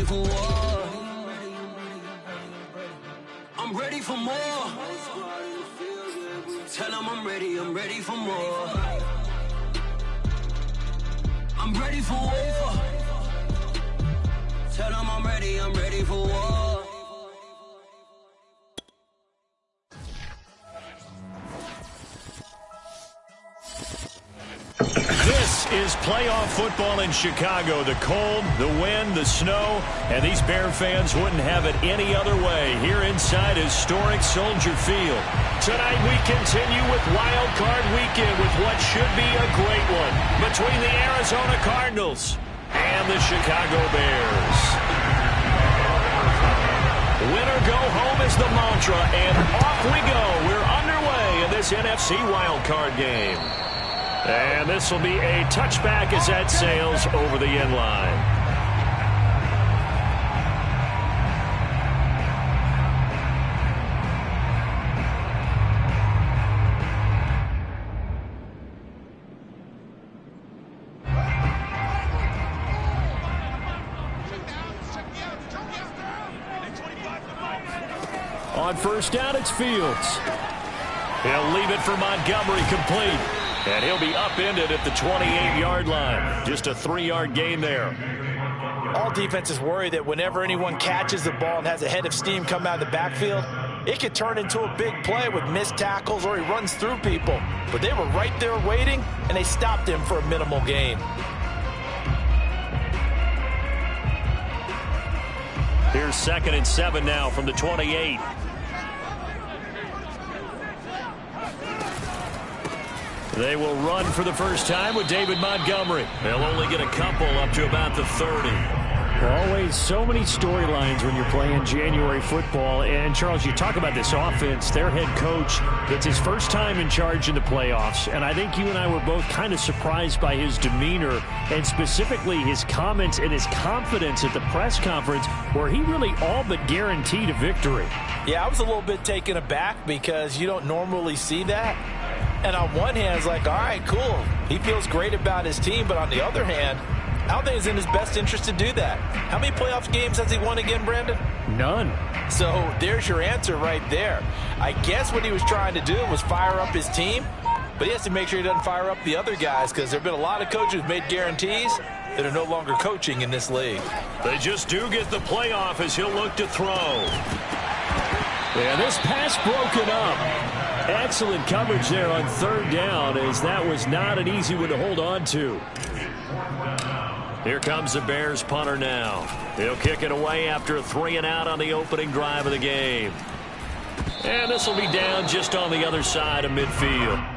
ready for war. I'm ready for more. Tell them I'm ready for more. I'm ready for war. Tell them I'm ready for war. This is playoff football in Chicago. The cold, the wind, the snow, and these Bear fans wouldn't have it any other way here inside historic Soldier Field. Tonight we continue with Wild Card Weekend with what should be a great one between the Arizona Cardinals and the Chicago Bears. Win or go home is the mantra, and off we go. We're underway in this NFC Wild Card game. And this will be a touchback as that sails over the end line. On first down, it's Fields. He'll leave it for Montgomery, complete. And he'll be upended at the 28-yard line. Just a 3-yard gain there. All defenses worry that whenever anyone catches the ball and has a head of steam come out of the backfield, it could turn into a big play with missed tackles or he runs through people. But they were right there waiting, and they stopped him for a minimal gain. Here's 2nd and 7 now from the 28. They will run for the first time with David Montgomery. They'll only get a couple up to about the 30. Always so many storylines when you're playing January football. And, Charles, you talk about this offense. Their head coach, it's his first time in charge in the playoffs. And I think you and I were both kind of surprised by his demeanor and specifically his comments and his confidence at the press conference where he really all but guaranteed a victory. Yeah, I was a little bit taken aback because you don't normally see that. And on one hand, it's like, all right, cool. He feels great about his team. But on the other hand, I don't think it's in his best interest to do that. How many playoff games has he won again, Brandon? None. So there's your answer right there. I guess what he was trying to do was fire up his team. But he has to make sure he doesn't fire up the other guys because there have been a lot of coaches who've made guarantees that are no longer coaching in this league. They just do get the playoff as he'll look to throw. Yeah, this pass broken up. Excellent coverage there on 3rd down, as that was not an easy one to hold on to. Here comes the Bears punter now. He'll kick it away after a 3-and-out on the opening drive of the game. And this will be down just on the other side of midfield.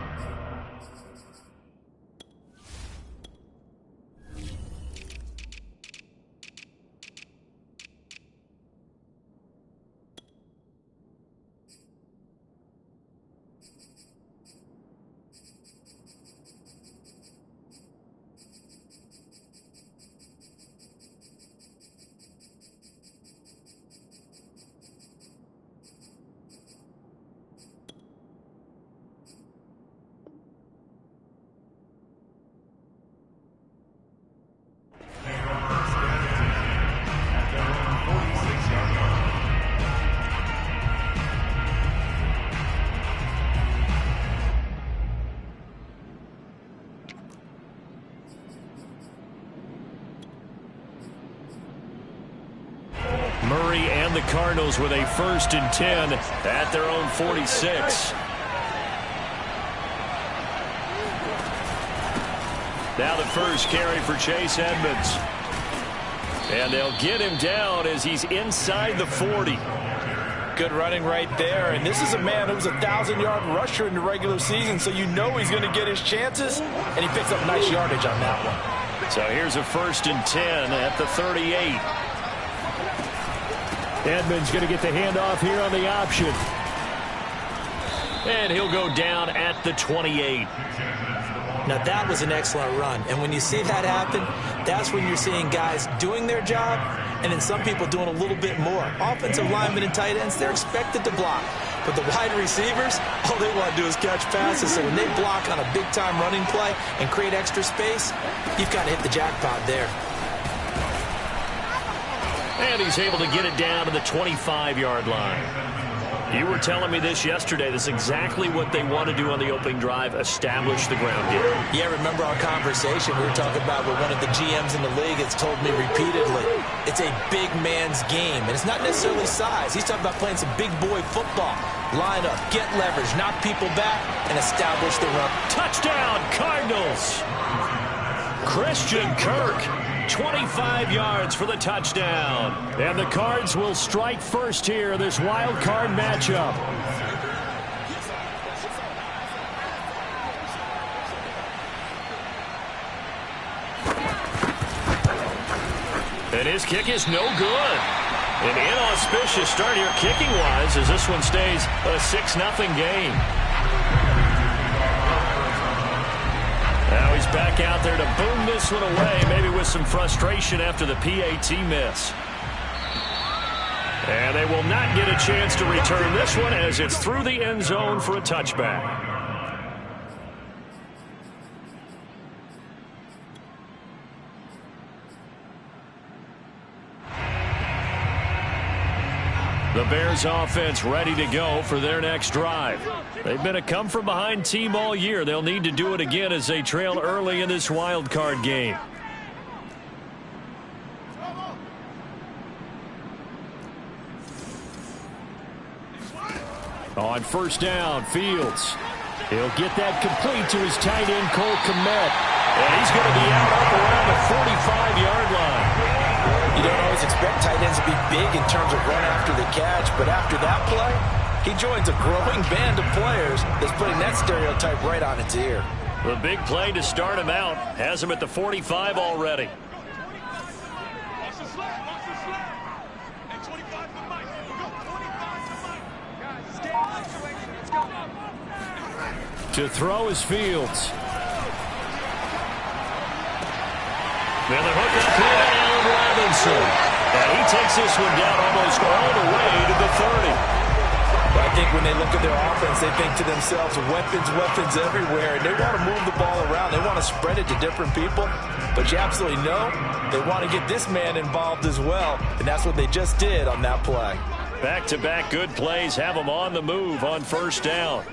Murray and the Cardinals with a 1st and 10 at their own 46. Now the first carry for Chase Edmonds. And they'll get him down as he's inside the 40. Good running right there. And this is a man who was a 1,000-yard rusher in the regular season, so you know he's going to get his chances. And he picks up nice yardage on that one. So here's a 1st and 10 at the 38. Edmonds going to get the handoff here on the option. And he'll go down at the 28. Now, that was an excellent run. And when you see that happen, that's when you're seeing guys doing their job and then some people doing a little bit more. Offensive linemen and tight ends, they're expected to block. But the wide receivers, all they want to do is catch passes. So when they block on a big-time running play and create extra space, you've got to hit the jackpot there. And he's able to get it down to the 25-yard line. You were telling me this yesterday. This is exactly what they want to do on the opening drive, establish the ground game. Yeah, remember our conversation we were talking about with one of the GMs in the league that's told me repeatedly, it's a big man's game. And it's not necessarily size. He's talking about playing some big boy football. Line up, get leverage, knock people back, and establish the run. Touchdown, Cardinals! Christian Kirk, 25 yards for the touchdown. And the Cards will strike first here, this wild card matchup. And his kick is no good. An inauspicious start here kicking-wise as this one stays a 6-0 game. Now he's back out there to boom this one away, maybe with some frustration after the PAT miss. And they will not get a chance to return this one as it's through the end zone for a touchback. The Bears offense ready to go for their next drive. They've been a come-from-behind team all year. They'll need to do it again as they trail early in this wild card game. On first down, Fields. He'll get that complete to his tight end, Cole Kmet. And he's going to be out up around the 45-yard line. You don't always expect tight ends to be big in terms of run after the catch, but after that play, he joins a growing band of players that's putting that stereotype right on its ear. The big play to start him out has him at the 45 already. To throw is Fields. Then the hook up here to Allen Robinson. And he takes this one down almost all the way to the 30. But I think when they look at their offense, they think to themselves, weapons, weapons everywhere. And they want to move the ball around. They want to spread it to different people. But you absolutely know they want to get this man involved as well. And that's what they just did on that play. Back-to-back good plays have them on the move on first down.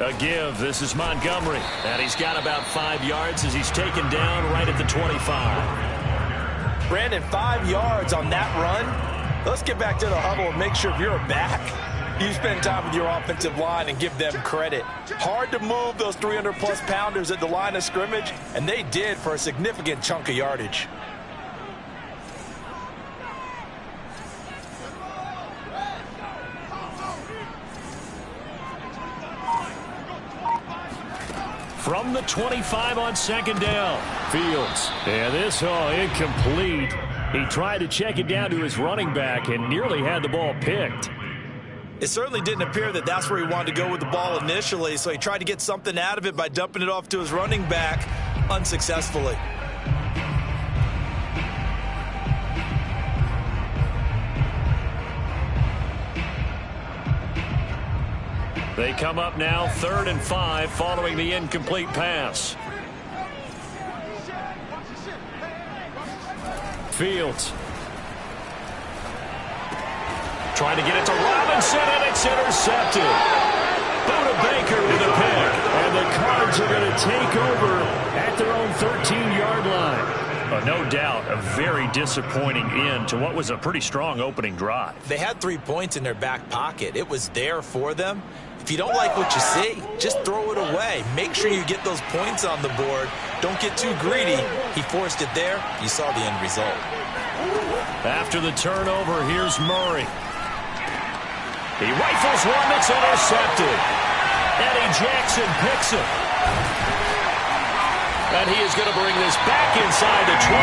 A give. This is Montgomery. And he's got about 5 yards as he's taken down right at the 25. Brandon, 5 yards on that run. Let's get back to the huddle and make sure if you're a back, you spend time with your offensive line and give them credit. Hard to move those 300-plus pounders at the line of scrimmage, and they did for a significant chunk of yardage. From the 25 on second down, Fields. And this, incomplete. He tried to check it down to his running back and nearly had the ball picked. It certainly didn't appear that that's where he wanted to go with the ball initially, so he tried to get something out of it by dumping it off to his running back unsuccessfully. They come up now 3rd and 5 following the incomplete pass. Fields. Trying to get it to Robinson, and it's intercepted. Buda Baker with a pick. And the Cards are going to take over at their own 13-yard line. No doubt a very disappointing end to what was a pretty strong opening drive. They had 3 points in their back pocket. It was there for them. If you don't like what you see, just throw it away. Make sure you get those points on the board. Don't get too greedy. He forced it there. You saw the end result. After the turnover, here's Murray. He rifles one that's intercepted. Eddie Jackson picks it. And he is going to bring this back inside the 20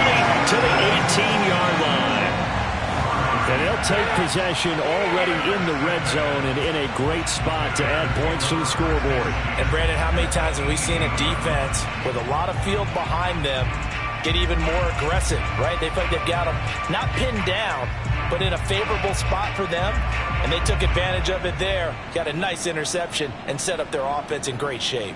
to the 18-yard line. And they'll take possession already in the red zone and in a great spot to add points to the scoreboard. And, Brandon, how many times have we seen a defense with a lot of field behind them get even more aggressive, right? They feel like they've got them not pinned down, but in a favorable spot for them, and they took advantage of it there. Got a nice interception and set up their offense in great shape.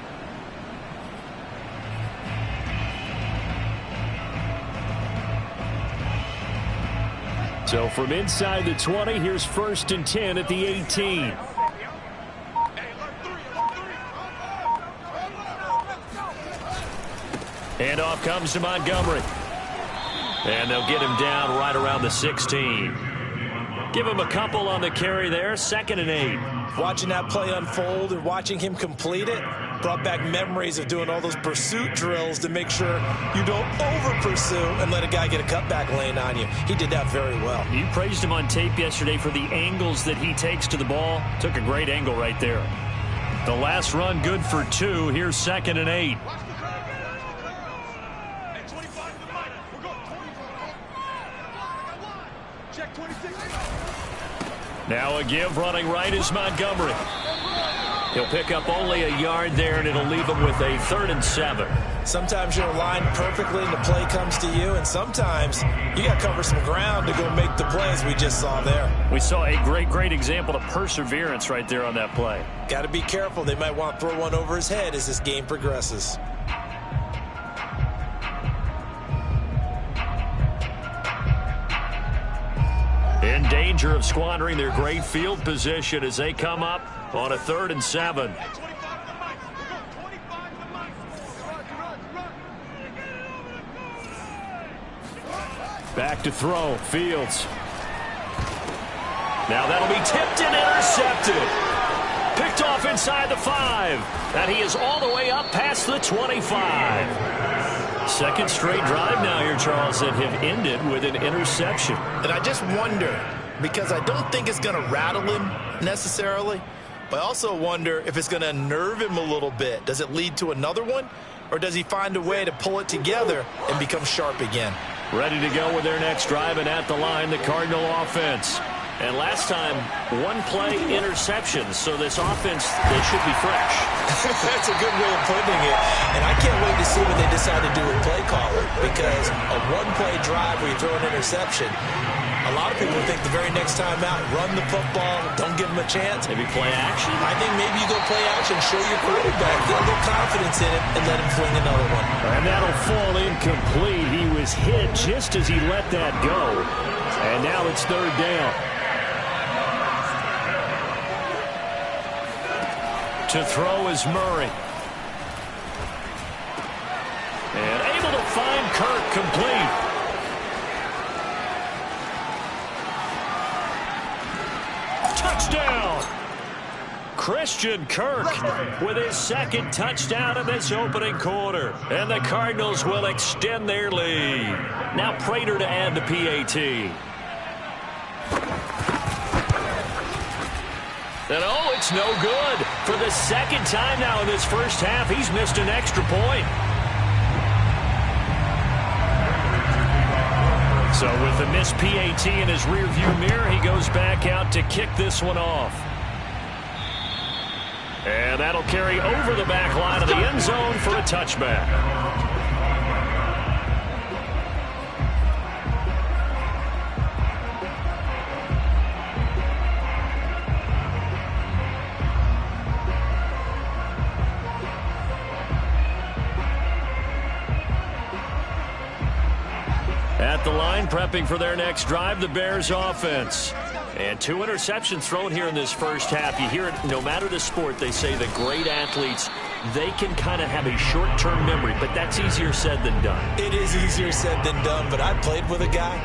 So from inside the 20, here's 1st and 10 at the 18. And off comes to Montgomery. And they'll get him down right around the 16. Give him a couple on the carry there, 2nd and 8. Watching that play unfold and watching him complete it brought back memories of doing all those pursuit drills to make sure you don't over-pursue and let a guy get a cutback lane on you. He did that very well. You praised him on tape yesterday for the angles that he takes to the ball. Took a great angle right there. The last run good for 2. Here's 2nd and 8. Now a give running right is Montgomery. He'll pick up only a yard there, and it'll leave him with a 3rd and 7. Sometimes you're aligned perfectly and the play comes to you, and sometimes you got to cover some ground to go make the plays we just saw there. We saw a great example of perseverance right there on that play. Got to be careful. They might want to throw one over his head as this game progresses. In danger of squandering their great field position as they come up on a 3rd and 7. Back to throw. Fields. Now that'll be tipped and intercepted. Picked off inside the 5. And he is all the way up past the 25. 2nd straight drive now here, Charles, that have ended with an interception. And I just wonder, because I don't think it's going to rattle him necessarily, but I also wonder if it's going to unnerve him a little bit. Does it lead to another one, or does he find a way to pull it together and become sharp again? Ready to go with their next drive, and at the line, the Cardinal offense. And last time, 1-play interceptions, so this offense, they should be fresh. That's a good way of putting it. And I can't wait to see what they decide to do with play caller, because a 1-play drive where you throw an interception, a lot of people think the very next time out, run the football, don't give them a chance. Maybe play action? I think maybe you go play action, show your quarterback, get a little confidence in it, and let him fling another one. And that'll fall incomplete. He was hit just as he let that go. And now it's 3rd down. To throw is Murray. And able to find Kirk complete. Touchdown! Christian Kirk with his 2nd touchdown in this opening quarter. And the Cardinals will extend their lead. Now Prater to add the PAT. And oh, it's no good. For the 2nd time now in this first half, he's missed an extra point. So with the missed PAT in his rearview mirror, he goes back out to kick this one off. And that'll carry over the back line of the end zone for a touchback. At the line, prepping for their next drive, the Bears offense. And 2 interceptions thrown here in this first half. You hear it, no matter the sport, they say the great athletes, they can kind of have a short-term memory, but that's easier said than done. It is easier said than done, but I played with a guy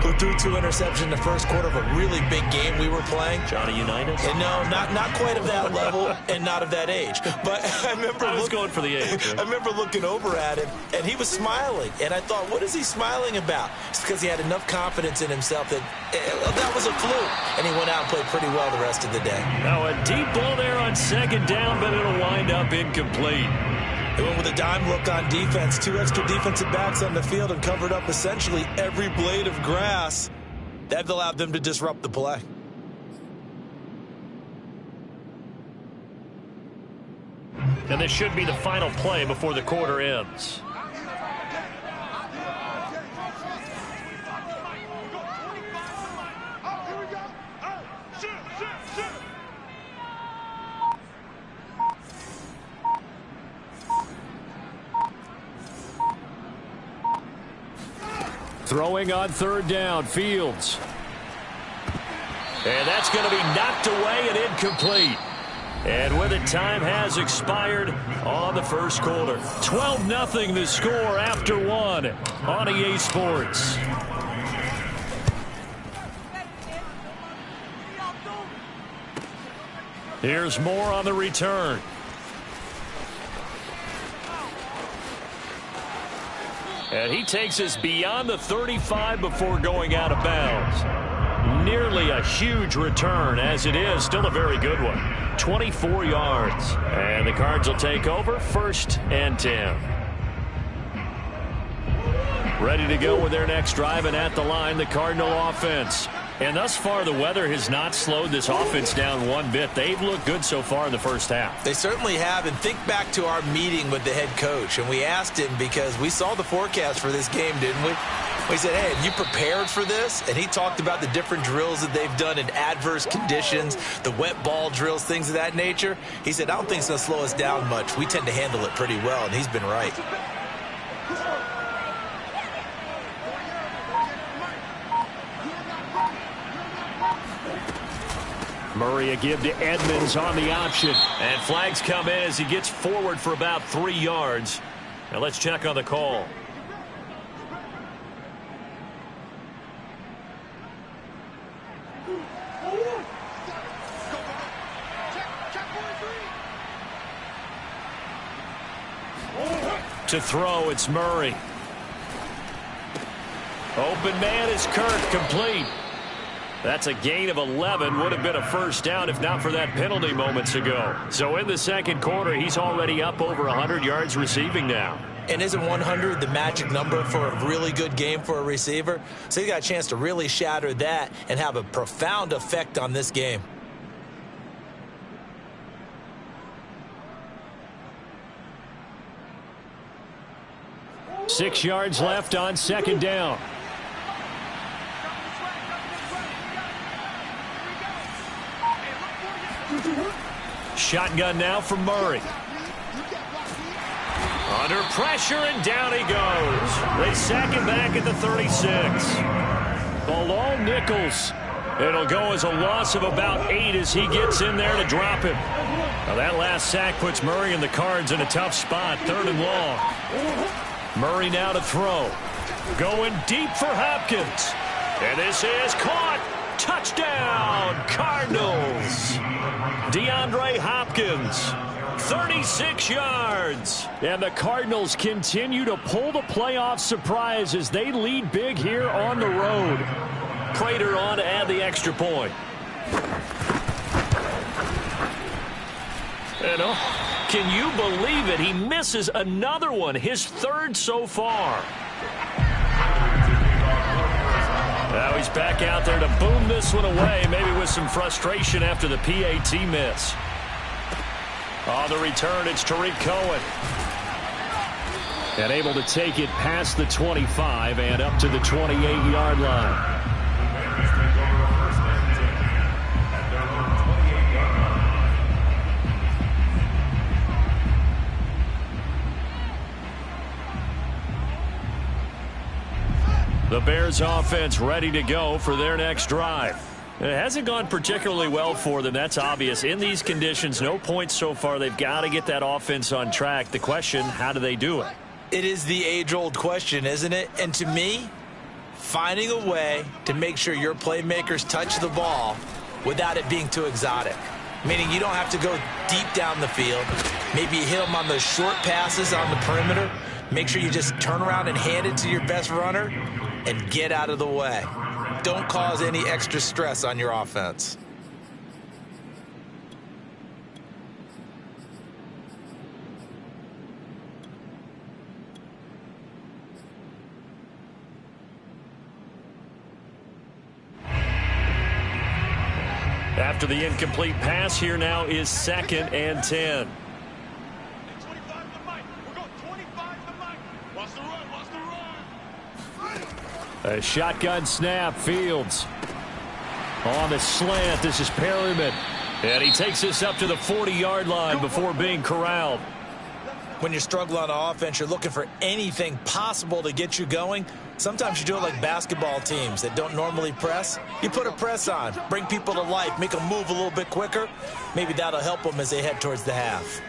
who threw 2 interceptions in the first quarter of a really big game we were playing. Johnny Unitas? And no, not quite of that level and not of that age. But I remember I was going for the age. I remember looking over at him, and he was smiling. And I thought, what is he smiling about? It's because he had enough confidence in himself that that was a fluke. And he went out and played pretty well the rest of the day. Now a deep ball there on 2nd down, but it'll wind up incomplete. They went with a dime look on defense. 2 extra defensive backs on the field and covered up essentially every blade of grass. That allowed them to disrupt the play. And this should be the final play before the quarter ends. Throwing on third down, Fields. And that's going to be knocked away and incomplete. And with it, time has expired on the first quarter. 12-0 the score after one on EA Sports. Here's more on the return. And he takes us beyond the 35 before going out of bounds. Nearly a huge return as it is. Still a very good one. 24 yards. And the Cards will take over 1st and 10. Ready to go with their next drive, and at the line, the Cardinal offense. And thus far, the weather has not slowed this offense down one bit. They've looked good so far in the first half. They certainly have. And think back to our meeting with the head coach. And we asked him, because we saw the forecast for this game, didn't we? We said, hey, have you prepared for this? And he talked about the different drills that they've done in adverse conditions, the wet ball drills, things of that nature. He said, I don't think it's going to slow us down much. We tend to handle it pretty well, and he's been right. Murray a give to Edmonds on the option. And flags come in as he gets forward for about 3 yards. Now let's check on the call. To throw, it's Murray. Open man is Kirk, complete. That's a gain of 11. Would have been a first down if not for that penalty moments ago. So in the second quarter, he's already up over 100 yards receiving now. And isn't 100 the magic number for a really good game for a receiver? So he got a chance to really shatter that and have a profound effect on this game. Six yards left on second down. Shotgun now from Murray. Under pressure, and down he goes. They sack him back at the 36. Below Nichols. It'll go as a loss of about 8 as he gets in there to drop him. Now that last sack puts Murray and the Cards in a tough spot. 3rd and long. Murray now to throw. Going deep for Hopkins. And this is caught. Touchdown, Cardinals. DeAndre Hopkins, 36 yards. And the Cardinals continue to pull the playoff surprise as they lead big here on the road. Prater on to add the extra point. Can you believe it? He misses another one, his 3rd so far. Now he's back out there to boom this one away, maybe with some frustration after the PAT miss. On the return, it's Tariq Cohen. And able to take it past the 25 and up to the 28-yard line. The Bears offense ready to go for their next drive. It hasn't gone particularly well for them. That's obvious. In these conditions, no points so far. They've got to get that offense on track. The question, how do they do it? It is the age-old question, isn't it? And to me, finding a way to make sure your playmakers touch the ball without it being too exotic. Meaning you don't have to go deep down the field. Maybe you hit them on those short passes on the perimeter. Make sure you just turn around and hand it to your best runner and get out of the way. Don't cause any extra stress on your offense. After the incomplete pass, here now is 2nd and 10. A shotgun snap, Fields. On the slant, this is Perryman. And he takes this up to the 40-yard line before being corralled. when you're struggling on offense, you're looking for anything possible to get you going. Sometimes you do it like basketball teams that don't normally press. You put a press on, bring people to life, make them move a little bit quicker. Maybe that'll help them as they head towards the half.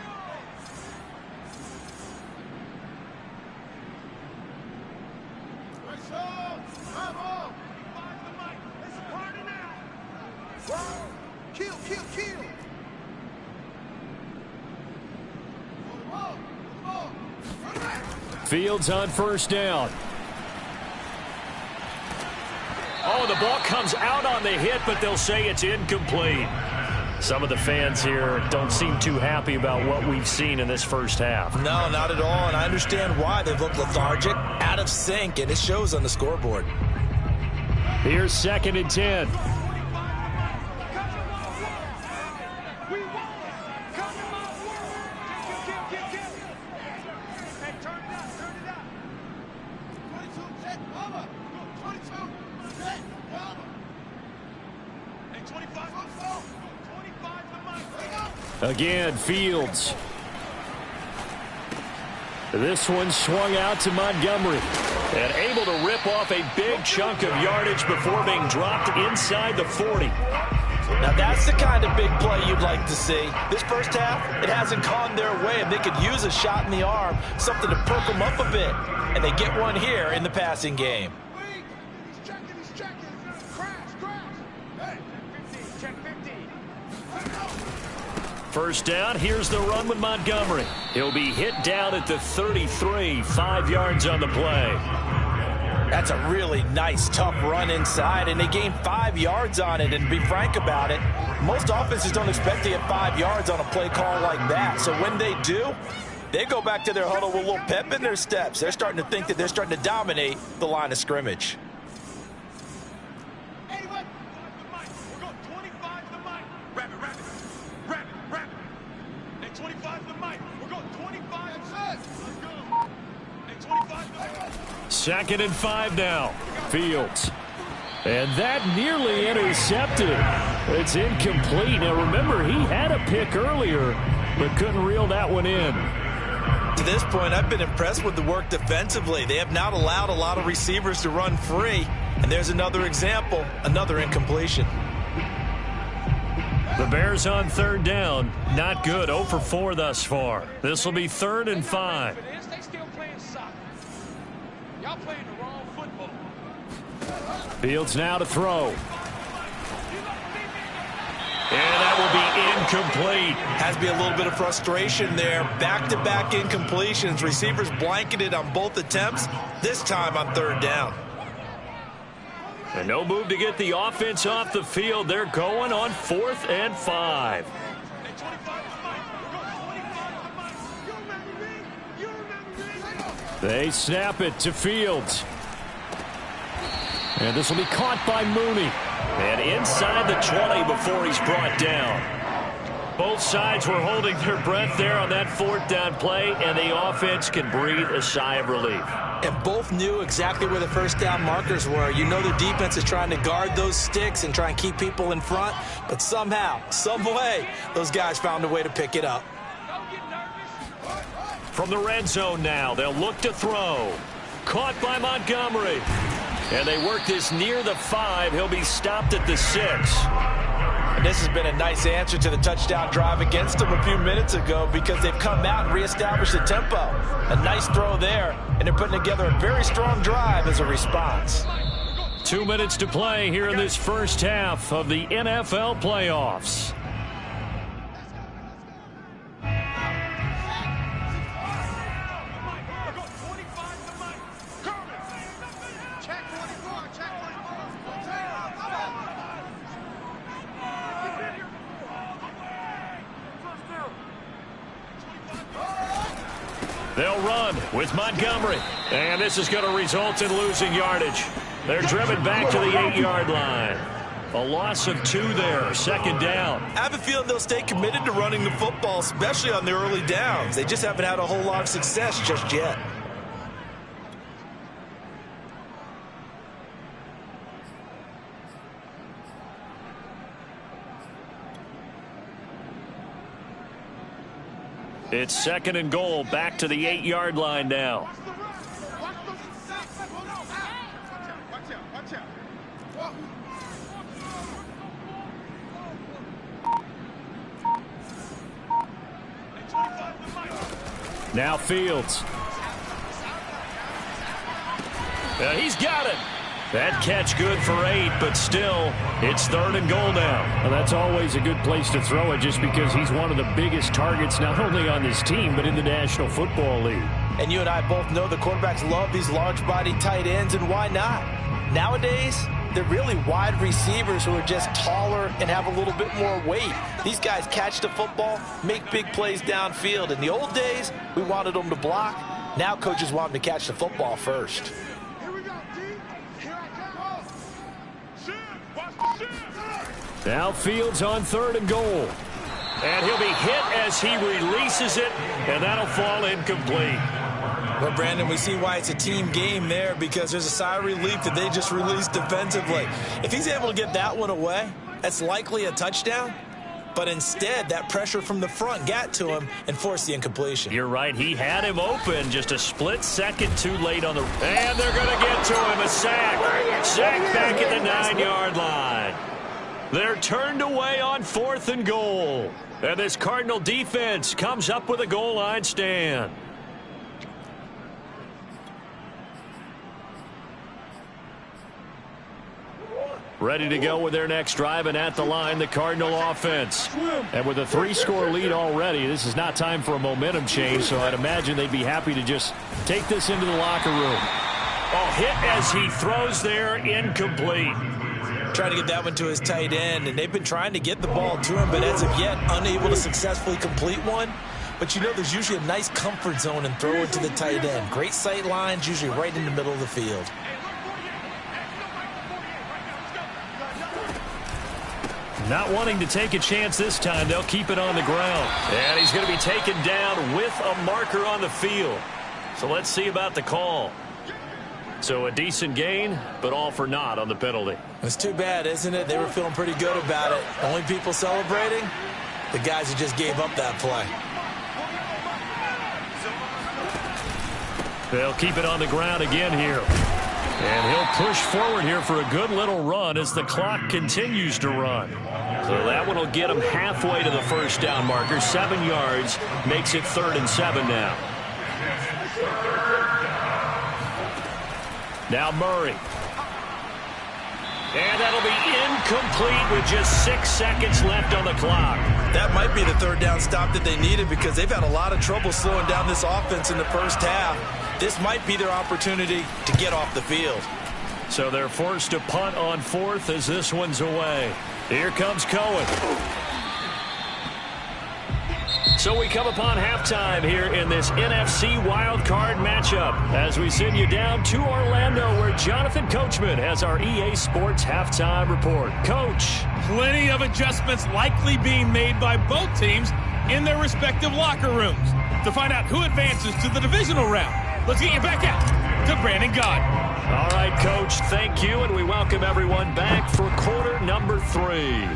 Fields on first down. Oh, the ball comes out on the hit, but they'll say it's incomplete. Some of the fans here don't seem too happy about what we've seen in this first half. No, not at all, and I understand why. They've looked lethargic, out of sync, and it shows on the scoreboard. Here's 2nd and 10. Again, Fields. This one swung out to Montgomery. And able to rip off a big chunk of yardage before being dropped inside the 40. Now that's the kind of big play you'd like to see. This first half, it hasn't gone their way, and they could use a shot in the arm, something to perk them up a bit. And they get one here in the passing game. First down, here's the run with Montgomery. He'll be hit down at the 33, 5 yards on the play. That's a really nice, tough run inside, and they gained 5 yards on it. And to be frank about it, most offenses don't expect to get 5 yards on a play call like that. So when they do, they go back to their huddle with a little pep in their steps. They're starting to think that they're starting to dominate the line of scrimmage. Second and 5 now. Fields. And that nearly intercepted. It's incomplete. Now remember, he had a pick earlier, but couldn't reel that one in. To this point, I've been impressed with the work defensively. They have not allowed a lot of receivers to run free. And there's another example, another incompletion. The Bears on third down. Not good. 0 for 4 thus far. This will be 3rd and 5. Y'all playing the wrong football. Fields now to throw. And that will be incomplete. Has to be a little bit of frustration there. Back-to-back incompletions. Receivers blanketed on both attempts, this time on 3rd down. And no move to get the offense off the field. They're going on 4th and 5. They snap it to Fields. And this will be caught by Mooney. And inside the 20 before he's brought down. Both sides were holding their breath there on that 4th down play, and the offense can breathe a sigh of relief. And both knew exactly where the first down markers were. You know the defense is trying to guard those sticks and try and keep people in front, but somehow, some way, those guys found a way to pick it up. From the red zone now, they'll look to throw. Caught by Montgomery. And they work this near the 5. He'll be stopped at the 6. And this has been a nice answer to the touchdown drive against them a few minutes ago because they've come out and reestablished the tempo. A nice throw there, and they're putting together a very strong drive as a response. 2 minutes to play here in this first half of the NFL playoffs. They'll run with Montgomery. And this is going to result in losing yardage. They're driven back to the 8-yard line. A loss of 2 there, 2nd down. I have a feeling they'll stay committed to running the football, especially on their early downs. They just haven't had a whole lot of success just yet. It's 2nd and goal, back to the 8-yard line now. Now Fields. He's got it. That catch good for 8, but still, it's 3rd and goal now. Well, that's always a good place to throw it just because he's one of the biggest targets not only on this team but in the National Football League. And you and I both know the quarterbacks love these large-body tight ends, and why not? Nowadays, they're really wide receivers who are just taller and have a little bit more weight. These guys catch the football, make big plays downfield. In the old days, we wanted them to block. Now coaches want them to catch the football first. Now Fields on 3rd and goal. And he'll be hit as he releases it, and that'll fall incomplete. Well, Brandon, we see why it's a team game there, because there's a sigh of relief that they just released defensively. If he's able to get that one away, that's likely a touchdown. But instead, that pressure from the front got to him and forced the incompletion. You're right. He had him open just a split second too late on the... And they're going to get to him. A sack. Sack back at the 9-yard line. They're turned away on 4th and goal. And this Cardinal defense comes up with a goal line stand. Ready to go with their next drive, and at the line, the Cardinal offense. And with a 3-score lead already, this is not time for a momentum change, so I'd imagine they'd be happy to just take this into the locker room. Oh, hit as he throws there, incomplete. Trying to get that one to his tight end, and they've been trying to get the ball to him, but as of yet, unable to successfully complete one. But you know there's usually a nice comfort zone and throw it to the tight end. Great sight lines, usually right in the middle of the field. Not wanting to take a chance this time, they'll keep it on the ground. And he's going to be taken down with a marker on the field. So let's see about the call. So a decent gain, but all for naught on the penalty. It's too bad, isn't it? They were feeling pretty good about it. Only people celebrating, the guys who just gave up that play. They'll keep it on the ground again here. And he'll push forward here for a good little run as the clock continues to run. So that one will get him halfway to the first down marker. 7 yards makes it 3rd and 7 now. Now Murray. And that'll be incomplete with just 6 seconds left on the clock. That might be the 3rd down stop that they needed, because they've had a lot of trouble slowing down this offense in the first half. This might be their opportunity to get off the field. So they're forced to punt on 4th as this one's away. Here comes Cohen. So we come upon halftime here in this NFC wildcard matchup as we send you down to Orlando, where Jonathan Coachman has our EA Sports halftime report. Coach. Plenty of adjustments likely being made by both teams in their respective locker rooms. To find out who advances to the divisional round, let's get you back out to Brandon Gaudin. All right, Coach, thank you, and we welcome everyone back for quarter number 3.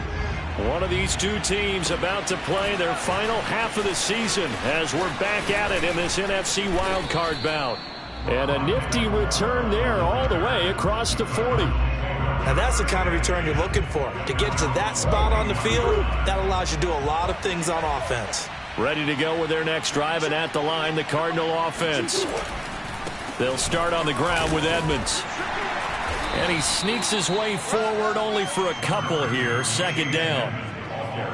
One of these two teams about to play their final half of the season as we're back at it in this NFC wildcard bout. And a nifty return there all the way across the 40. Now that's the kind of return you're looking for. To get to that spot on the field, that allows you to do a lot of things on offense. Ready to go with their next drive, and at the line, the Cardinal offense. They'll start on the ground with Edmonds. And he sneaks his way forward only for a couple here. 2nd down.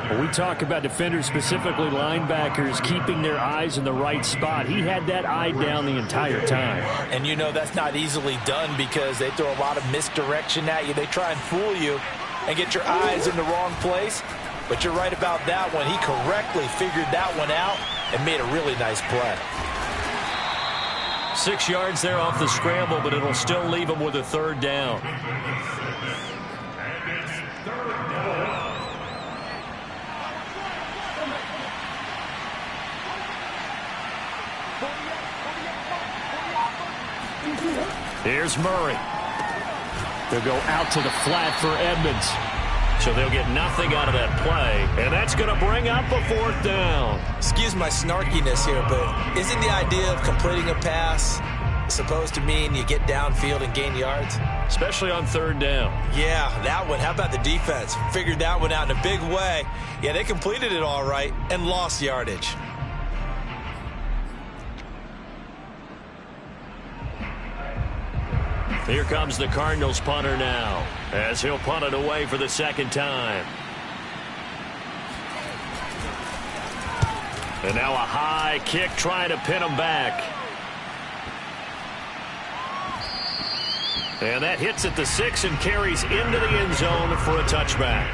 When we talk about defenders, specifically linebackers, keeping their eyes in the right spot, he had that eye down the entire time. And you know that's not easily done because they throw a lot of misdirection at you. They try and fool you and get your eyes in the wrong place. But you're right about that one. He correctly figured that one out and made a really nice play. 6 yards there off the scramble, but it'll still leave him with a 3rd down. Here's Murray. They'll go out to the flat for Edmonds. So they'll get nothing out of that play, and that's going to bring up a 4th down. Excuse my snarkiness here, but isn't the idea of completing a pass supposed to mean you get downfield and gain yards? Especially on 3rd down. Yeah, that one. How about the defense? Figured that one out in a big way. Yeah, they completed it all right and lost yardage. Here comes the Cardinals punter now, as he'll punt it away for the 2nd time. And now a high kick trying to pin him back. And that hits at the 6 and carries into the end zone for a touchback.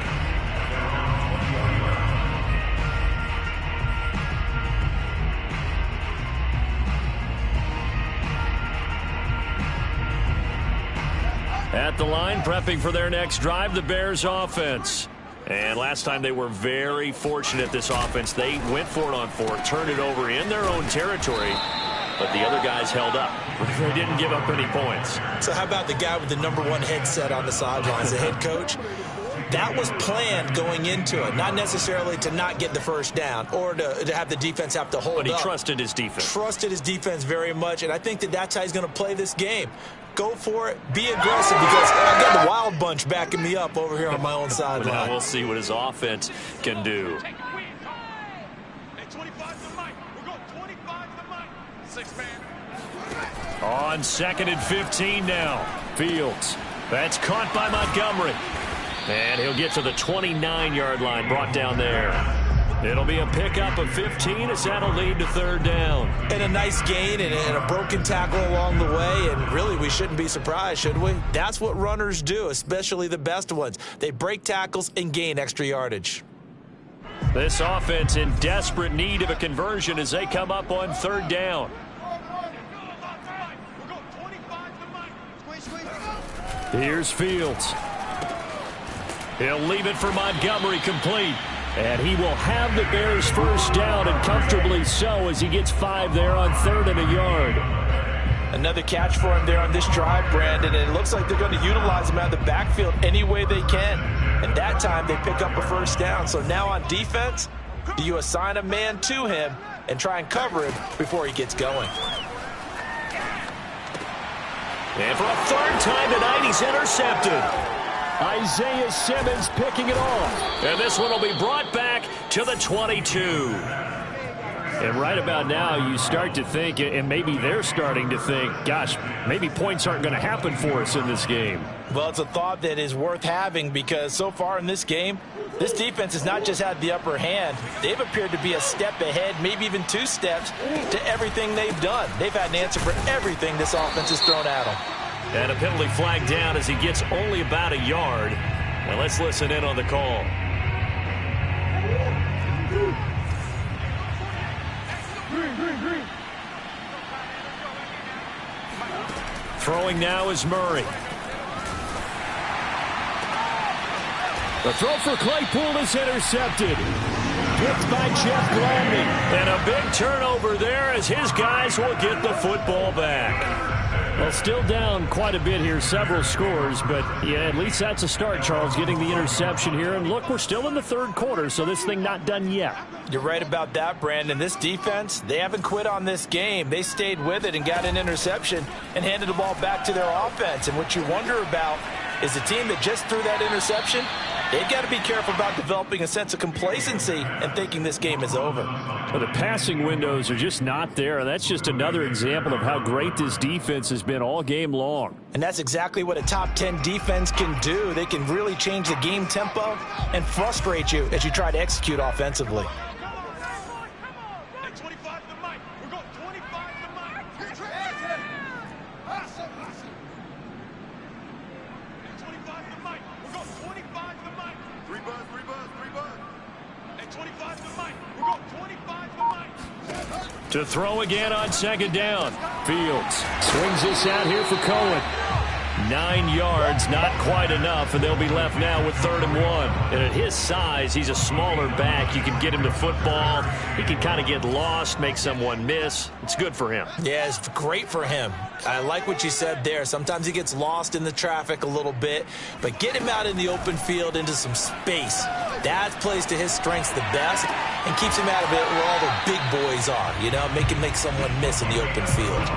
At the line, prepping for their next drive, the Bears offense. And last time they were very fortunate, this offense. They went for it on 4th, turned it over in their own territory, but the other guys held up. They didn't give up any points. So how about the guy with the #1 headset on the sidelines, the head coach? That was planned going into it, not necessarily to not get the 1st down or to have the defense have to hold up. But he trusted his defense. Trusted his defense very much, and I think that's how he's going to play this game. Go for it. Be aggressive, because I've got the Wild Bunch backing me up over here on my own sideline. Now we'll see what his offense can do. On 2nd and 15 now. Fields. That's caught by Montgomery. And he'll get to the 29-yard line, brought down there. It'll be a pickup of 15 as that'll lead to 3rd down. And a nice gain and a broken tackle along the way, and really we shouldn't be surprised, should we? That's what runners do, especially the best ones. They break tackles and gain extra yardage. This offense in desperate need of a conversion as they come up on 3rd down. Here's Fields. He'll leave it for Montgomery, complete. And he will have the Bears 1st down, and comfortably so, as he gets 5 there on 3rd and a yard. Another catch for him there on this drive, Brandon, and it looks like they're going to utilize him out of the backfield any way they can. And that time they pick up a 1st down. So now on defense, do you assign a man to him and try and cover him before he gets going? And for a 3rd time tonight, he's intercepted. Isaiah Simmons picking it off. And this one will be brought back to the 22. And right about now, you start to think, and maybe they're starting to think, gosh, maybe points aren't going to happen for us in this game. Well, it's a thought that is worth having, because so far in this game, this defense has not just had the upper hand. They've appeared to be a step ahead, maybe even 2 steps, to everything they've done. They've had an answer for everything this offense has thrown at them. And a penalty flag down as he gets only about a yard. Now let's listen in on the call. Throwing now is Murray. The throw for Claypool is intercepted. Picked by Jeff Gladney. And a big turnover there as his guys will get the football back. Well, still down quite a bit here, several scores, but yeah, at least that's a start, Charles, getting the interception here. And look, we're still in the 3rd quarter, so this thing not done yet. You're right about that, Brandon. This defense, they haven't quit on this game. They stayed with it and got an interception and handed the ball back to their offense. And what you wonder about is the team that just threw that interception, they've got to be careful about developing a sense of complacency and thinking this game is over. Well, the passing windows are just not there, and that's just another example of how great this defense has been all game long. And that's exactly what a top 10 defense can do. They can really change the game tempo and frustrate you as you try to execute offensively. To throw again on 2nd down. Fields swings this out here for Cohen. 9 yards, not quite enough, and they'll be left now with 3rd and 1. And at his size, he's a smaller back. You can get him to football. He can kind of get lost, make someone miss. It's good for him. Yeah, it's great for him. I like what you said there. Sometimes he gets lost in the traffic a little bit, but get him out in the open field into some space. That plays to his strengths the best and keeps him out of it where all the big boys are, you know, make someone miss in the open field.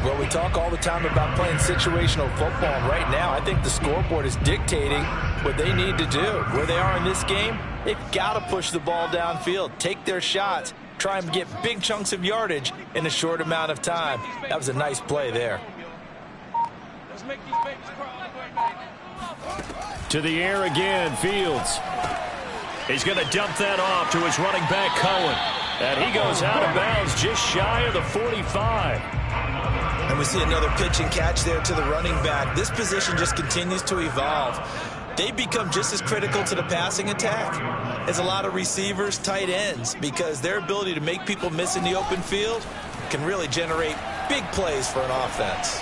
Well, we talk all the time about playing situational football, and right now I think the scoreboard is dictating what they need to do. Where they are in this game, they've got to push the ball downfield, take their shots, try and get big chunks of yardage in a short amount of time. That was a nice play there. Let's make these babies cry. To the air again, Fields. He's going to dump that off to his running back, Cohen. And he goes out of bounds just shy of the 45. And we see another pitch and catch there to the running back. This position just continues to evolve. They become just as critical to the passing attack as a lot of receivers, tight ends, because their ability to make people miss in the open field can really generate big plays for an offense.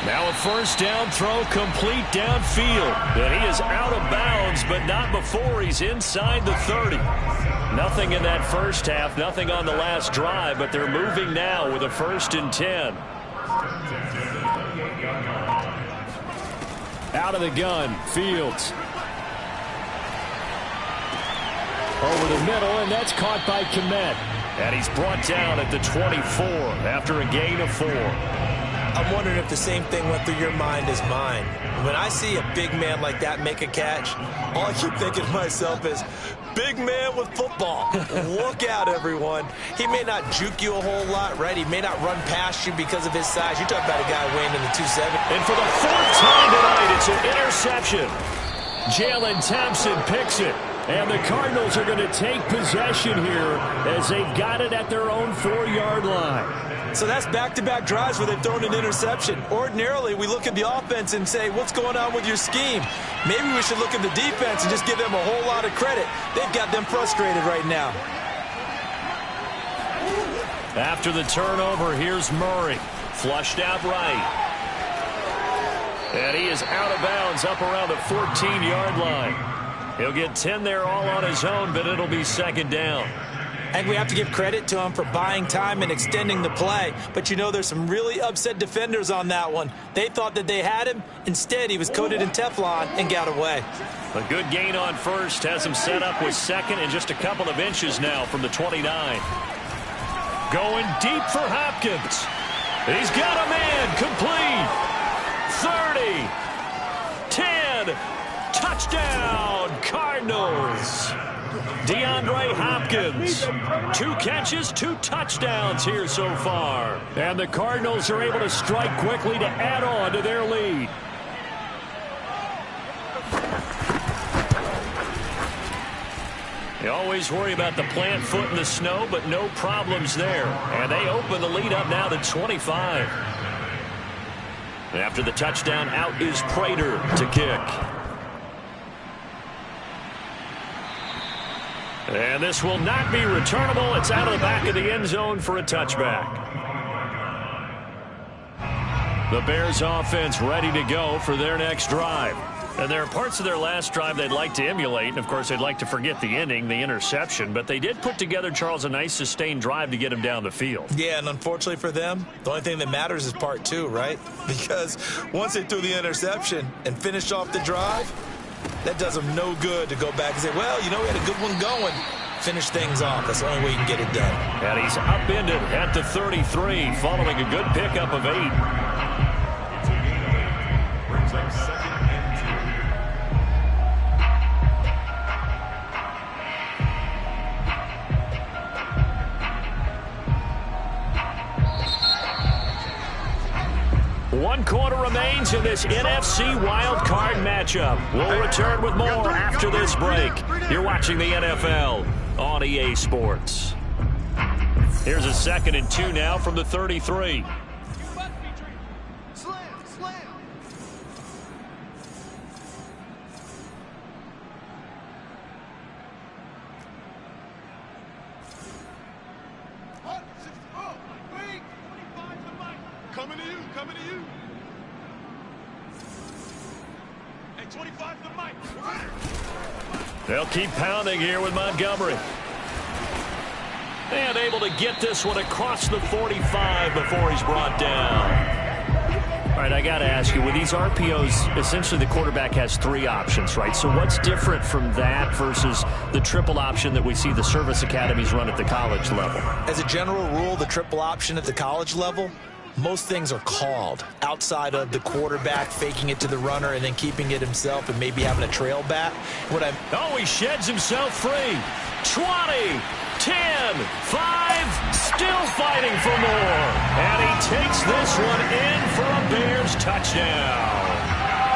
Now a first down throw complete downfield. And he is out of bounds, but not before he's inside the 30. Nothing in that first half, nothing on the last drive, but they're moving now with a 1st and 10. Out of the gun, Fields. Over the middle, and that's caught by Kmet. And he's brought down at the 24 after a gain of 4. I'm wondering if the same thing went through your mind as mine. When I see a big man like that make a catch, all I keep thinking to myself is, big man with football. Look out, everyone. He may not juke you a whole lot, right? He may not run past you because of his size. You're talking about a guy weighing in the 270. And for the 4th time tonight, it's an interception. Jalen Thompson picks it. And the Cardinals are going to take possession here as they've got it at their own 4-yard line. So that's back-to-back drives where they've thrown an interception. Ordinarily, we look at the offense and say, what's going on with your scheme? Maybe we should look at the defense and just give them a whole lot of credit. They've got them frustrated right now. After the turnover, here's Murray. Flushed out right. And he is out of bounds up around the 14-yard line. He'll get 10 there all on his own, but it'll be 2nd down. I think we have to give credit to him for buying time and extending the play. But, you know, there's some really upset defenders on that one. They thought that they had him. Instead, he was coated in Teflon and got away. A good gain on first has him set up with 2nd and just a couple of inches now from the 29. Going deep for Hopkins. He's got a man complete. 30. 10. Touchdown, Cardinals. DeAndre Hopkins. 2 catches, 2 touchdowns here so far. And the Cardinals are able to strike quickly to add on to their lead. You always worry about the plant foot in the snow, but no problems there. And they open the lead up now to 25. After the touchdown, out is Prater to kick. And this will not be returnable. It's out of the back of the end zone for a touchback. The Bears offense ready to go for their next drive. And there are parts of their last drive they'd like to emulate. And, of course, they'd like to forget the ending, the interception. But they did put together, Charles, a nice sustained drive to get him down the field. Yeah, and unfortunately for them, the only thing that matters is part 2, right? Because once they threw the interception and finished off the drive, that does them no good to go back and say, well, you know, we had a good one going. Finish things off. That's the only way you can get it done. And he's upended at the 33 following a good pickup of 8. Brings up 2nd and 2. 1 quarter remains in this NFC wild card matchup. We'll return with more after this break. You're watching the NFL on EA Sports. Here's a 2nd and 2 now from the 33. Slam, slam. Coming to you, coming to you. They'll keep pounding here with Montgomery. And able to get this one across the 45 before he's brought down. All right, I got to ask you, with these RPOs, essentially the quarterback has 3 options, right? So what's different from that versus the triple option that we see the service academies run at the college level? As a general rule, the triple option at the college level, most things are called outside of the quarterback faking it to the runner and then keeping it himself and maybe having a trail back. Oh, he sheds himself free. 20, 10, 5, still fighting for more. And he takes this one in for a Bears touchdown.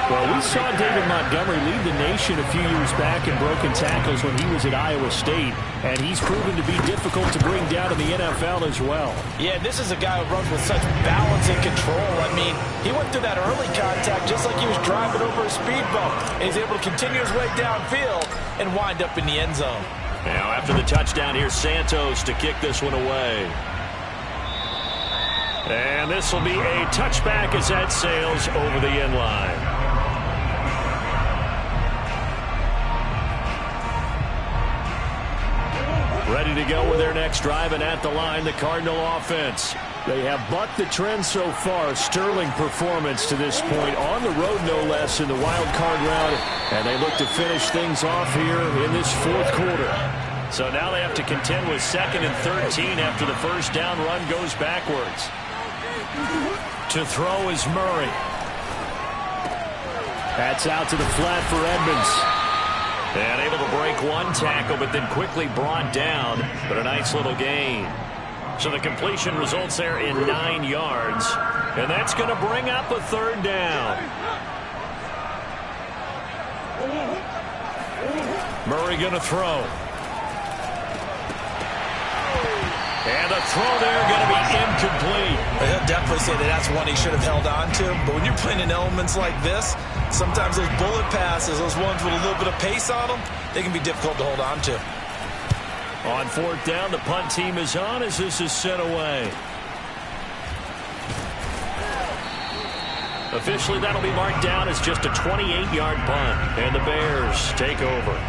Well, we saw David Montgomery lead the nation a few years back in broken tackles when he was at Iowa State, and he's proven to be difficult to bring down in the NFL as well. Yeah, this is a guy who runs with such balance and control. I mean, he went through that early contact just like he was driving over a speed bump, and he's able to continue his way downfield and wind up in the end zone. Now, after the touchdown, here's Santos to kick this one away. And this will be a touchback as that sails over the end line. Ready to go with their next drive, and at the line, the Cardinal offense. They have bucked the trend so far. Sterling performance to this point, on the road no less in the wild card round, and they look to finish things off here in this fourth quarter. So now they have to contend with 2nd and 13 after the first down run goes backwards. To throw is Murray. That's out to the flat for Edmonds. And able to break one tackle, but then quickly brought down. But a nice little gain. So the completion results there in 9 yards. And that's going to bring up a 3rd down. Murray going to throw. And a throw there going to be incomplete. He'll definitely say that that's one he should have held on to. But when you're playing in elements like this, sometimes those bullet passes, those ones with a little bit of pace on them, they can be difficult to hold on to. On 4th down, the punt team is on as this is sent away. Officially, that'll be marked down as just a 28-yard punt. And the Bears take over.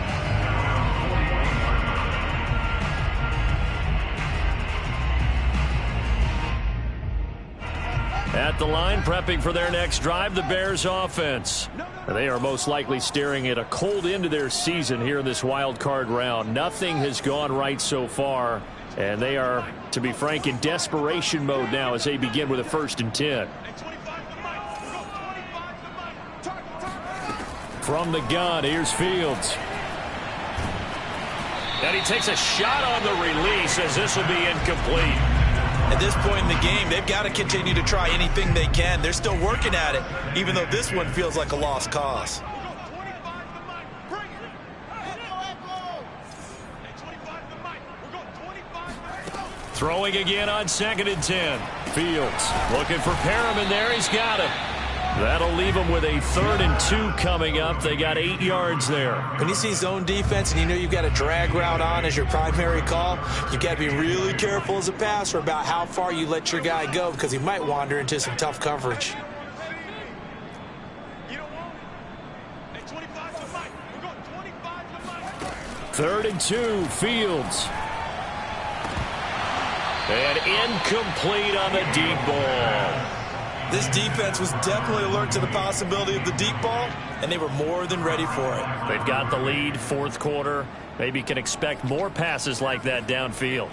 At the line, prepping for their next drive, the Bears offense. They are most likely staring at a cold end to their season here in this wild card round. Nothing has gone right so far, and they are, to be frank, in desperation mode now as they begin with a 1st and 10. From the gun, here's Fields. And he takes a shot on the release as this will be incomplete. At this point in the game, they've got to continue to try anything they can. They're still working at it, even though this one feels like a lost cause. Throwing again on 2nd and 10. Fields looking for Perriman there. He's got him. That'll leave them with a 3rd and 2 coming up. They got 8 yards there. When you see zone defense and you know you've got a drag route on as your primary call, you've got to be really careful as a passer about how far you let your guy go because he might wander into some tough coverage. Third and 2, Fields. And incomplete on the deep ball. This defense was definitely alert to the possibility of the deep ball, and they were more than ready for it. They've got the lead, 4th quarter. Maybe can expect more passes like that downfield.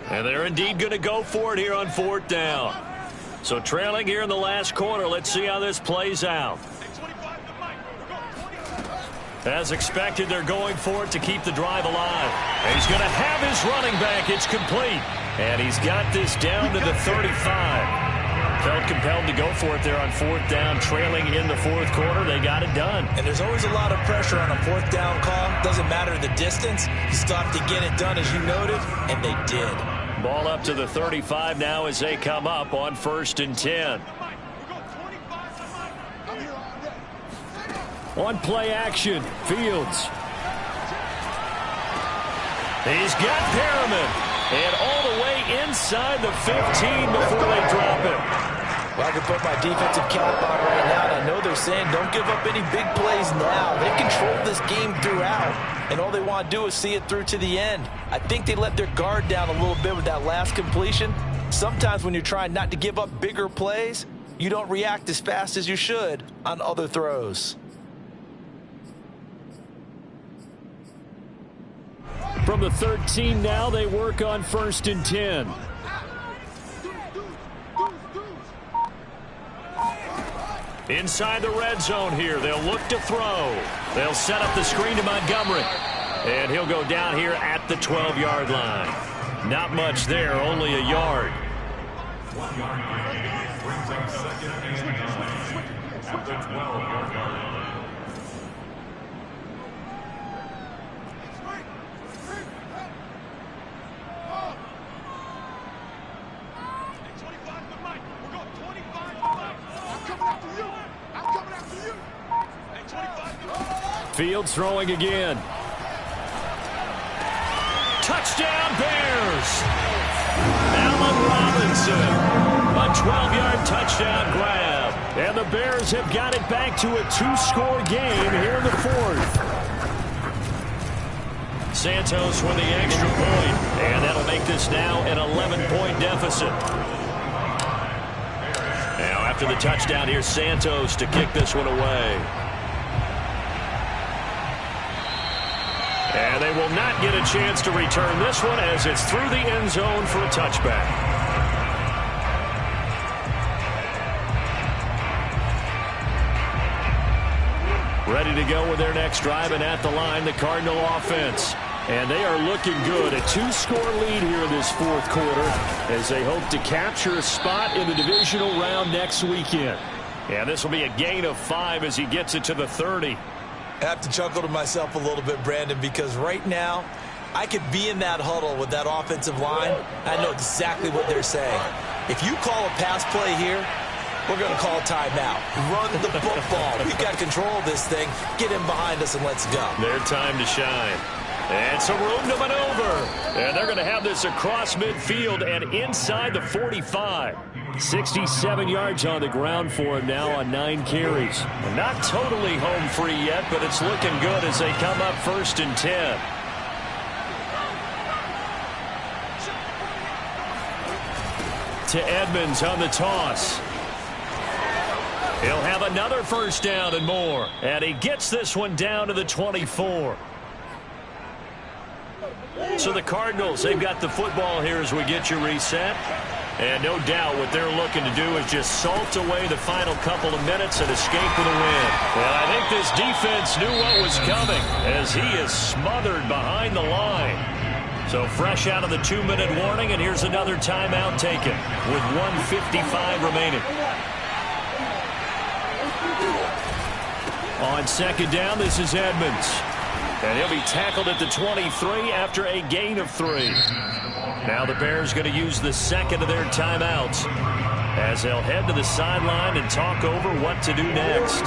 And they're indeed going to go for it here on 4th down. So trailing here in the last quarter. Let's see how this plays out. As expected, they're going for it to keep the drive alive. And he's going to have his running back. It's complete. And he's got this down to the 35. Felt compelled to go for it there on 4th down, trailing in the 4th quarter. They got it done. And there's always a lot of pressure on a 4th down call. Doesn't matter the distance. You still have to get it done, as you noted, and they did. Ball up to the 35 now as they come up on 1st and 10. On play action, Fields. He's got Perriman. And all the way inside the 15 before they drop him. Well, I can put my defensive cap on right now, and I know they're saying don't give up any big plays now. They control this game throughout, and all they want to do is see it through to the end. I think they let their guard down a little bit with that last completion. Sometimes when you're trying not to give up bigger plays, you don't react as fast as you should on other throws. From the 13 now, they work on 1st and 10. Inside the red zone here, they'll look to throw. They'll set up the screen to Montgomery. And he'll go down here at the 12-yard line. Not much there, only a yard. 1 yard gain brings up 2nd and 9 at the 12-yard line. Fields throwing again. Touchdown, Bears! Allen Robinson. A 12-yard touchdown grab. And the Bears have got it back to a 2-score game here in the 4th. Santos with the extra point. And that'll make this now an 11-point deficit. Now after the touchdown, here's Santos to kick this one away. And they will not get a chance to return this one as it's through the end zone for a touchback. Ready to go with their next drive, and at the line, the Cardinal offense. And they are looking good. A 2-score lead here in this 4th quarter as they hope to capture a spot in the divisional round next weekend. And this will be a gain of 5 as he gets it to the 30. I have to chuckle to myself a little bit, Brandon, because right now I could be in that huddle with that offensive line. I know exactly what they're saying. If you call a pass play here, we're going to call timeout. Run the football. We've got control of this thing. Get him behind us and let's go. Their time to shine. And some room to maneuver. And they're going to have this across midfield and inside the 45. 67 yards on the ground for him now on 9 carries. Not totally home free yet, but it's looking good as they come up 1st and 10. To Edmonds on the toss. He'll have another 1st down and more. And he gets this one down to the 24. So the Cardinals, they've got the football here as we get you reset. And no doubt what they're looking to do is just salt away the final couple of minutes and escape with a win. Well, I think this defense knew what was coming as he is smothered behind the line. So fresh out of the 2-minute warning, and here's another timeout taken with 1:55 remaining. On 2nd down, this is Edmonds. And he'll be tackled at the 23 after a gain of 3. Now the Bears going to use the 2nd of their timeouts as they'll head to the sideline and talk over what to do next.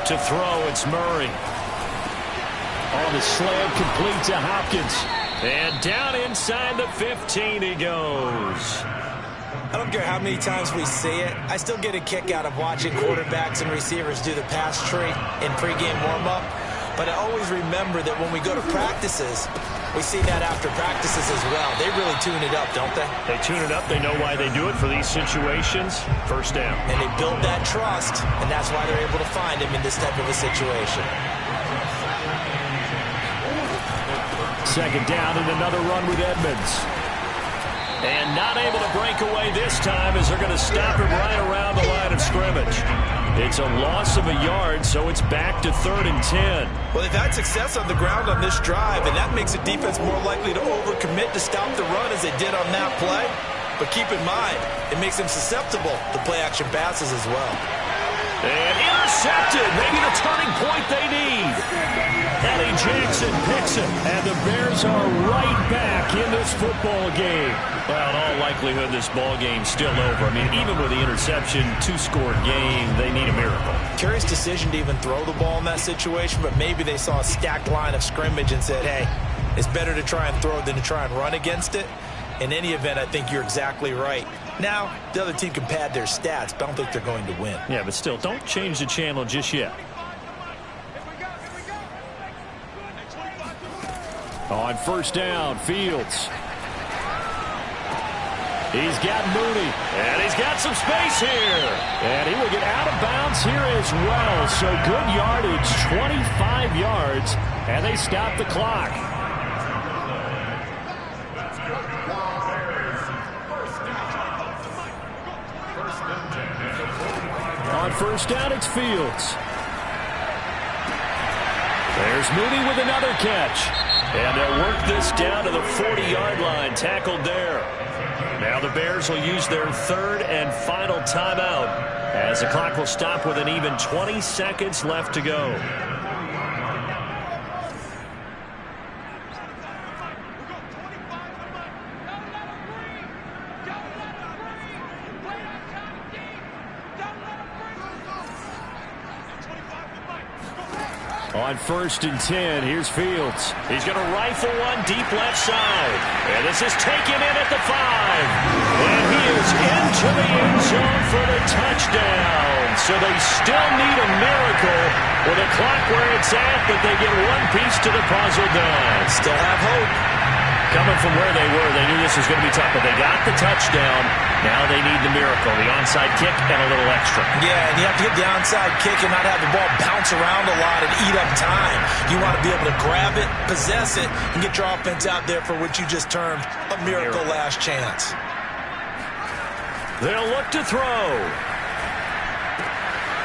To throw, it's Murray. On the slant, complete to Hopkins. And down inside the 15 he goes. I don't care how many times we see it. I still get a kick out of watching quarterbacks and receivers do the pass tree in pregame warm-up. But I always remember that when we go to practices, we see that after practices as well. They really tune it up, don't they? They tune it up. They know why they do it for these situations. 1st down. And they build that trust, and that's why they're able to find him in this type of a situation. 2nd down and another run with Edmonds. And not able to break away this time as they're going to stop him right around the line of scrimmage. It's a loss of a yard, so it's back to 3rd and 10. Well, they've had success on the ground on this drive, and that makes the defense more likely to overcommit to stop the run as they did on that play. But keep in mind, it makes them susceptible to play-action passes as well. And intercepted. Maybe the turning point they need. And he Jackson picks it, and the Bears are right back in this football game. Well, in all likelihood, this ball game's still over. I mean, even with the interception, two-score game, they need a miracle. Curious decision to even throw the ball in that situation, but maybe they saw a stacked line of scrimmage and said, hey, it's better to try and throw than to try and run against it. In any event, I think you're exactly right. Now, the other team can pad their stats, but I don't think they're going to win. Yeah, but still, don't change the channel just yet. On first down, Fields. He's got Mooney, and he's got some space here. And he will get out of bounds here as well. So good yardage, 25 yards, and they stop the clock. On first down, it's Fields. There's Mooney with another catch. And they'll work this down to the 40-yard line, tackled there. Now the Bears will use their third and final timeout as the clock will stop with an even 20 seconds left to go. On first and 10, here's Fields. He's going to rifle one deep left side. And this is taken in at the 5. And he is into the end zone for the touchdown. So they still need a miracle with the clock where it's at, but they get one piece to the puzzle done. Still have hope. Coming from where they were, they knew this was going to be tough, but they got the touchdown. Now they need the miracle, the onside kick and a little extra. Yeah, and you have to get the onside kick and not have the ball bounce around a lot and eat up time. You want to be able to grab it, possess it, and get your offense out there for what you just termed a miracle last chance. They'll look to throw.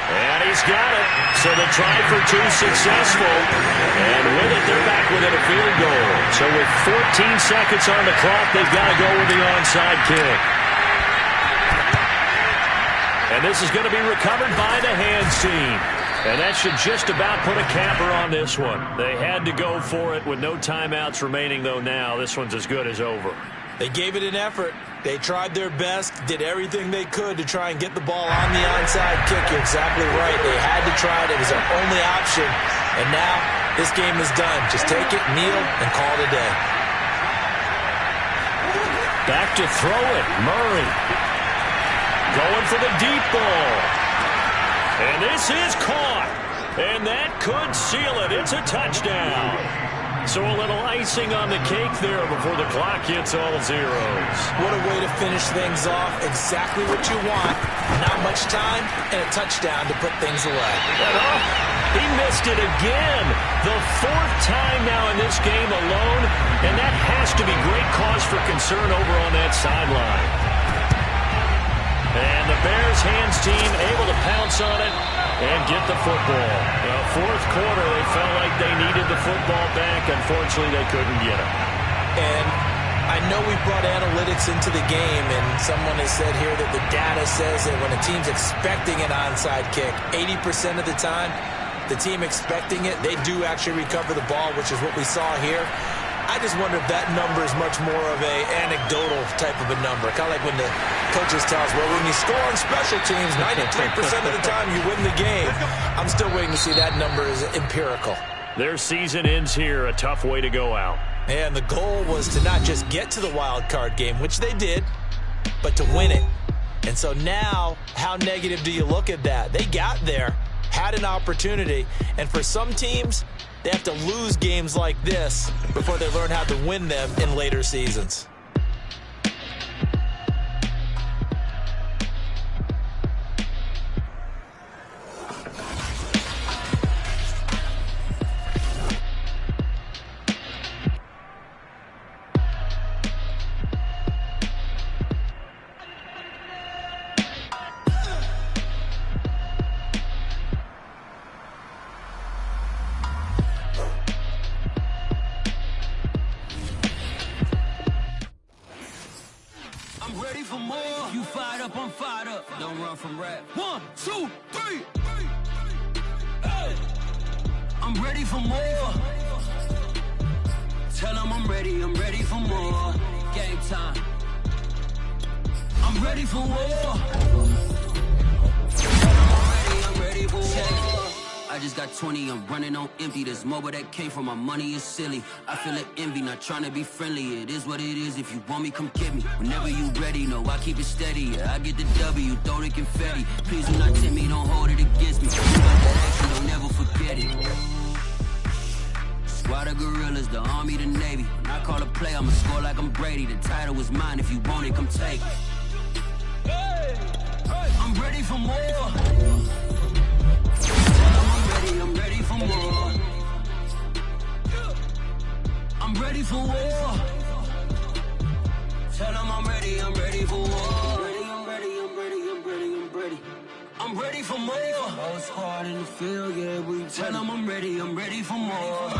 And he's got it. So the try for two successful. And with it, they're back within a field goal. So with 14 seconds on the clock, they've got to go with the onside kick. And this is going to be recovered by the hands team. And that should just about put a capper on this one. They had to go for it with no timeouts remaining, though now. This one's as good as over. They gave it an effort. They tried their best, did everything they could to try and get the ball on the onside kick. You're exactly right. They had to try it. It was their only option. And now this game is done. Just take it, kneel, and call it a day. Back to throw it. Murray. Going for the deep ball. And this is caught. And that could seal it. It's a touchdown. So a little icing on the cake there before the clock hits all zeros. What a way to finish things off. Exactly what you want. Not much time and a touchdown to put things away. He missed it again. The fourth time now in this game alone. And that has to be great cause for concern over on that sideline. And the Bears hands team able to pounce on it and get the football. Well, fourth quarter, they felt like they needed the football back. Unfortunately, they couldn't get it. And I know we brought analytics into the game, and someone has said here that the data says that when a team's expecting an onside kick, 80% of the time, the team expecting it, they do actually recover the ball, which is what we saw here. I just wonder if that number is much more of a anecdotal type of a number. Kind of like when the coaches tell us, well, when you score on special teams, 93% of the time you win the game. I'm still waiting to see that number is empirical. Their season ends here, a tough way to go out. And the goal was to not just get to the wild card game, which they did, but to win it. And so now, how negative do you look at that? They got there, had an opportunity, and for some teams, they have to lose games like this before they learn how to win them in later seasons. I'm fired up. Don't run from rap. 1, 2, 3. Hey. I'm ready for more. Tell them I'm ready for more. Game time. I'm ready for war. Tell them I'm ready for war. I just got 20, I'm running on empty. This mobile that came from my money is silly. I feel it envy, not trying to be friendly. It is what it is, if you want me, come get me. Whenever you ready, no, I keep it steady. Yeah, I get the W, throw the confetti. Please do not tempt me, don't hold it against me. You got that action, don't never forget it. Squad of gorillas, the army, the navy. When I call a play, I'ma score like I'm Brady. The title is mine, if you want it, come take it. I'm ready for more. I'm ready for more. I'm ready for war. Tell them I'm ready for war. I'm ready. I'm ready for more. Whole squad in the field, yeah, we tell them I'm ready for more.